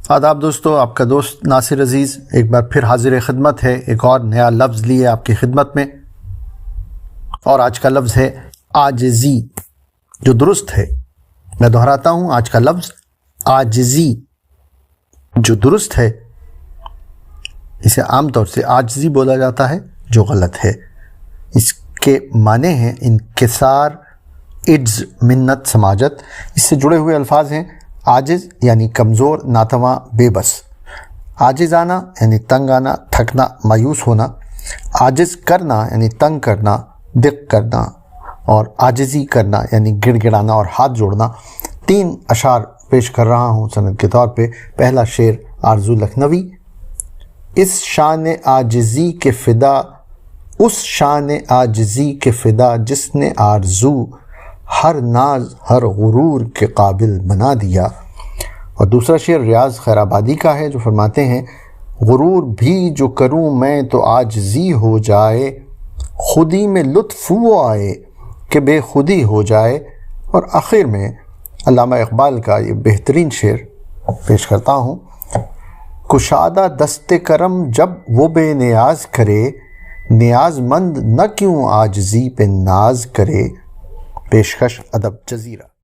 آداب دوستو، آپ کا دوست ناصر عزیز ایک بار پھر حاضر خدمت ہے، ایک اور نیا لفظ لیے آپ کی خدمت میں. اور آج کا لفظ ہے عاجزی، جو درست ہے. میں دہراتا ہوں، آج کا لفظ عاجزی جو درست ہے. اسے عام طور سے عاجزی بولا جاتا ہے، جو غلط ہے. اس کے معنی ہیں انکسار، عجز، منت، سماجت. اس سے جڑے ہوئے الفاظ ہیں عاجز یعنی کمزور، ناتواں، بے بس. عاجز آنا یعنی تنگ آنا، تھکنا، مایوس ہونا. عاجز کرنا یعنی تنگ کرنا، دق کرنا. اور عاجزی کرنا یعنی گڑ گڑانا اور ہاتھ جوڑنا. 3 اشعار پیش کر رہا ہوں سند کے طور پہ. پہلا شعر آرزو لکھنوی. اس شان عاجزی کے فدا، اس شان عاجزی کے فدا، جس نے آرزو ہر ناز ہر غرور کے قابل بنا دیا. اور دوسرا شعر ریاض خیر آبادی کا ہے، جو فرماتے ہیں غرور بھی جو کروں میں تو عاجزی ہو جائے، خودی میں لطف وہ آئے کہ بے خودی ہو جائے. اور آخر میں علامہ اقبال کا یہ بہترین شعر پیش کرتا ہوں. کشادہ دست کرم جب وہ بے نیاز کرے، نیاز مند نہ کیوں عاجزی پہ ناز کرے. پیشکش ادب جزیرہ.